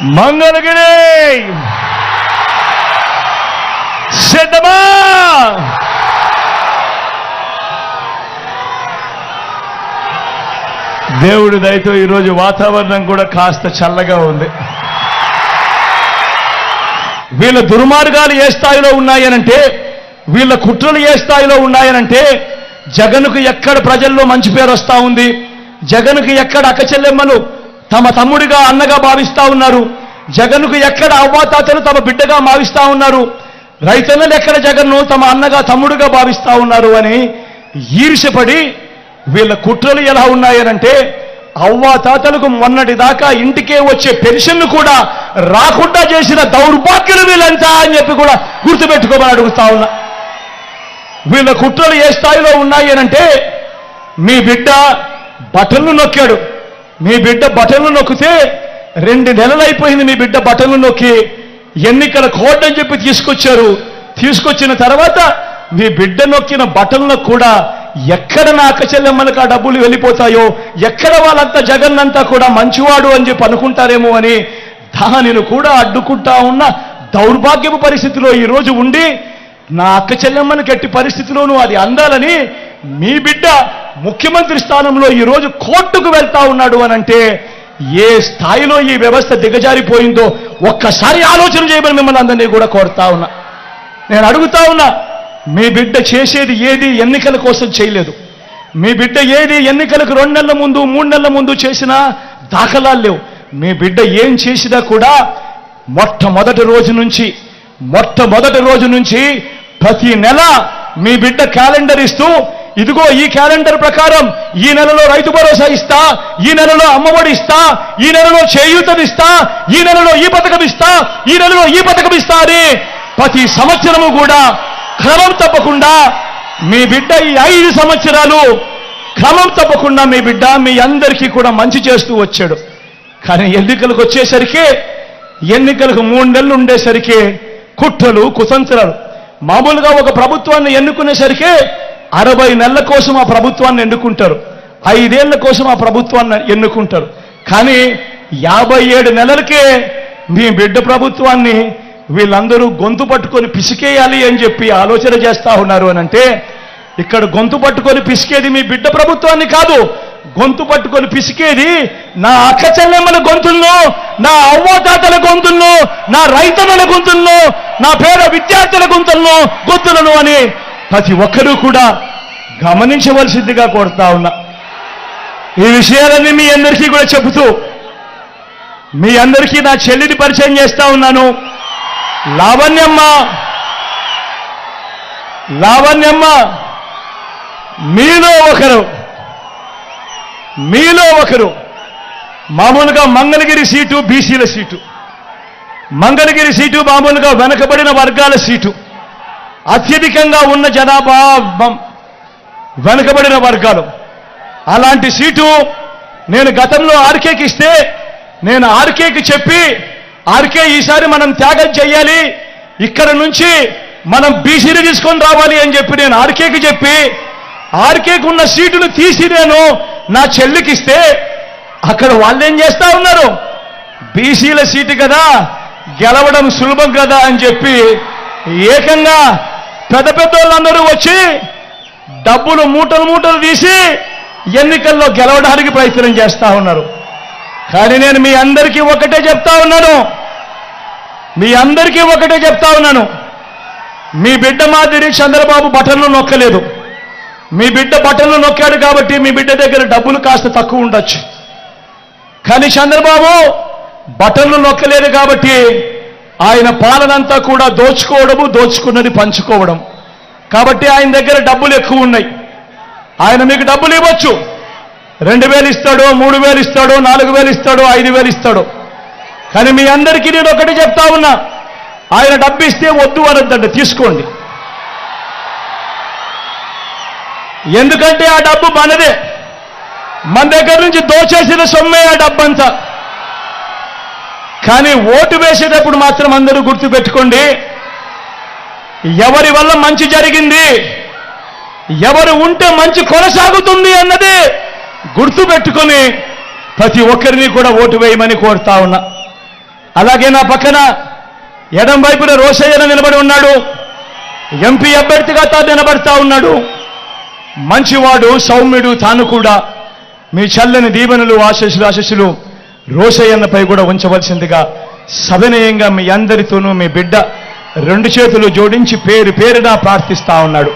మంగళగిరి సిద్ధమా? దేవుడి దయతో ఈరోజు వాతావరణం కూడా కాస్త చల్లగా ఉంది. వీళ్ళ దుర్మార్గాలు ఏ స్థాయిలో ఉన్నాయనంటే, వీళ్ళ కుట్రలు ఏ స్థాయిలో ఉన్నాయనంటే, జగన్కు ఎక్కడ ప్రజల్లో మంచి పేరు వస్తా ఉంది, జగన్కు ఎక్కడ అక్కచెల్లెమ్మలు తమ తమ్ముడిగా అన్నగా భావిస్తా ఉన్నారు, జగన్కు ఎక్కడ అవ్వాతాతలు తమ బిడ్డగా భావిస్తా ఉన్నారు, రైతన్నలు ఎక్కడ జగన్ను తమ అన్నగా తమ్ముడుగా భావిస్తా ఉన్నారు అని ఈర్ష్యపడి వీళ్ళ కుట్రలు ఎలా ఉన్నాయనంటే, అవ్వాతాతలకు మొన్నటి దాకా ఇంటికే వచ్చే పెన్షన్ను కూడా రాకుండా చేసిన దౌర్భాగ్యులు వీళ్ళంతా అని చెప్పి కూడా గుర్తుపెట్టుకోమని అడుగుతా ఉన్నా. వీళ్ళ కుట్రలు ఏ స్థాయిలో ఉన్నాయనంటే, మీ బిడ్డ బటన్లు నొక్కాడు, మీ బిడ్డ బటన్లు నొక్కితే 2 నెలలు అయిపోయింది మీ బిడ్డ బటన్లు నొక్కి, ఎన్నికల కోడ్ అని చెప్పి తీసుకొచ్చారు. తీసుకొచ్చిన తర్వాత మీ బిడ్డ నొక్కిన బటన్లకు కూడా ఎక్కడ నా అక్కచెల్లెమ్మలకు ఆ డబ్బులు వెళ్ళిపోతాయో, ఎక్కడ వాళ్ళంతా జగన్ అంతా కూడా మంచివాడు అని చెప్పి అనుకుంటారేమో అని దానిని కూడా అడ్డుకుంటా ఉన్న దౌర్భాగ్యపు పరిస్థితిలో ఈరోజు ఉండి, నా అక్కచెల్లెమ్మని గట్టి పరిస్థితిలోనూ అది అందాలని మీ బిడ్డ ముఖ్యమంత్రి స్థానంలో ఈరోజు కోర్టుకు వెళ్తా ఉన్నాడు అనంటే, ఏ స్థాయిలో ఈ వ్యవస్థ దిగజారిపోయిందో ఒక్కసారి ఆలోచన చేయమని మిమ్మల్ని అందరినీ కూడా కోరుతా ఉన్నా. నేను అడుగుతా ఉన్నా, మీ బిడ్డ చేసేది ఏది ఎన్నికల కోసం చేయలేదు. మీ బిడ్డ ఏది ఎన్నికలకు 2 నెలల ముందు 3 నెలల ముందు చేసినా దాఖలాలు లేవు. మీ బిడ్డ ఏం చేసినా కూడా మొట్టమొదటి రోజు నుంచి ప్రతి నెల మీ బిడ్డ క్యాలెండర్ ఇస్తూ, ఇదిగో ఈ క్యాలెండర్ ప్రకారం ఈ నెలలో రైతు భరోసా ఇస్తా, ఈ నెలలో అమ్మఒడి ఇస్తా, ఈ నెలలో చేయూతనిస్తా, ఈ నెలలో ఈ పథకం ఇస్తా, ఈ నెలలో ఈ పథకం ఇస్తా అని ప్రతి సంవత్సరము కూడా క్రమం తప్పకుండా మీ బిడ్డ ఈ 5 సంవత్సరాలు క్రమం తప్పకుండా మీ బిడ్డ మీ అందరికీ కూడా మంచి చేస్తూ వచ్చాడు. కానీ ఎన్నికలకు వచ్చేసరికి, ఎన్నికలకు 3 నెలలు ఉండేసరికి కుట్రలు కుతంత్రాలు. మామూలుగా ఒక ప్రభుత్వాన్ని ఎన్నుకునేసరికి 60 నెలల కోసం ఆ ప్రభుత్వాన్ని ఎన్నుకుంటారు, 5 ఏళ్ల కోసం ఆ ప్రభుత్వాన్ని ఎన్నుకుంటారు. కానీ 57 నెలలకే మీ బిడ్డ ప్రభుత్వాన్ని వీళ్ళందరూ గొంతు పట్టుకొని పిసికేయాలి అని చెప్పి ఆలోచన చేస్తా ఉన్నారు అనంటే, ఇక్కడ గొంతు పట్టుకొని పిసికేది మీ బిడ్డ ప్రభుత్వాన్ని కాదు, గొంతు పట్టుకొని పిసికేది నా అక్క చెల్లెమ్మల గొంతుల్లో, నా అవ్వాతాతల గొంతుల్లో, నా రైతన్నల గొంతుల్లో, నా పేద విద్యార్థుల గొంతులను అని ప్రతి ఒక్కరూ కూడా గమనించవలసిందిగా కోరుతా ఉన్నా. ఈ విషయాలన్నీ మీ అందరికీ కూడా చెబుతూ, మీ అందరికీ నా చెల్లిని పరిచయం చేస్తా ఉన్నాను. లావణ్యమ్మ మీలో ఒకరు మామూలుగా మంగళగిరి సీటు బీసీల సీటు, మంగళగిరి సీటు మామూలుగా వెనకబడిన వర్గాల సీటు, అత్యధికంగా ఉన్న జనాభా వెనకబడిన వర్గాలు. అలాంటి సీటు నేను గతంలో ఆర్కేకి ఇస్తే, నేను ఆర్కేకి చెప్పి, ఆర్కే ఈసారి మనం త్యాగం చేయాలి, ఇక్కడ నుంచి మనం బీసీని తీసుకొని రావాలి అని చెప్పి నేను ఆర్కేకి చెప్పి, ఆర్కేకి ఉన్న సీటును తీసి నేను నా చెల్లికి ఇస్తే, అక్కడ వాళ్ళేం చేస్తా ఉన్నారు, బీసీల సీటు కదా గెలవడం సులభం కదా అని చెప్పి ఏకంగా పెద్ద వాళ్ళందరూ వచ్చి డబ్బులు మూటలు తీసి ఎన్నికల్లో గెలవడానికి ప్రయత్నం చేస్తా ఉన్నారు. కానీ నేను మీ అందరికీ ఒకటే చెప్తా ఉన్నాను, మీ బిడ్డ మాదిరి చంద్రబాబు బటన్లు నొక్కలేదు. మీ బిడ్డ బటన్లు నొక్కాడు కాబట్టి మీ బిడ్డ దగ్గర డబ్బులు కాస్త తక్కువ ఉండొచ్చు. కానీ చంద్రబాబు బటన్లు నొక్కలేదు కాబట్టి ఆయన పాలనంతా కూడా దోచుకున్నది పంచుకోవడం. కాబట్టి ఆయన దగ్గర డబ్బులు ఎక్కువ ఉన్నాయి. ఆయన మీకు డబ్బులు ఇవ్వచ్చు, 2000 ఇస్తాడో, 3000 ఇస్తాడో, 4000 ఇస్తాడో, 5000 ఇస్తాడో. కానీ మీ అందరికీ నేను ఒకటి చెప్తా ఉన్నా, ఆయన డబ్బు ఇస్తే వద్దు అనొద్దండి, తీసుకోండి. ఎందుకంటే ఆ డబ్బు మనదే, మన దగ్గర నుంచి దోచేసిన సొమ్మే ఆ డబ్బంతా. కానీ ఓటు వేసేటప్పుడు మాత్రం అందరూ గుర్తుపెట్టుకోండి, ఎవరి వల్ల మంచి జరిగింది, ఎవరు ఉంటే మంచి కొనసాగుతుంది అన్నది గుర్తుపెట్టుకొని ప్రతి ఒక్కరిని కూడా ఓటు వేయమని కోరుతా ఉన్నా. అలాగే నా పక్కన ఎడం వైపున రోషయ్యన నిలబడి ఉన్నాడు. ఎంపీ అభ్యర్థిగా తాను నిలబడతా ఉన్నాడు. మంచివాడు, సౌమ్యుడు. తాను కూడా మీ చల్లని దీవెనలు, ఆశీస్సులు రోషయ్యన్నపై కూడా ఉంచవలసిందిగా సవినయంగా మీ అందరితోనూ మీ బిడ్డ రెండు చేతులు జోడించి పేరున ప్రార్థిస్తా ఉన్నాడు.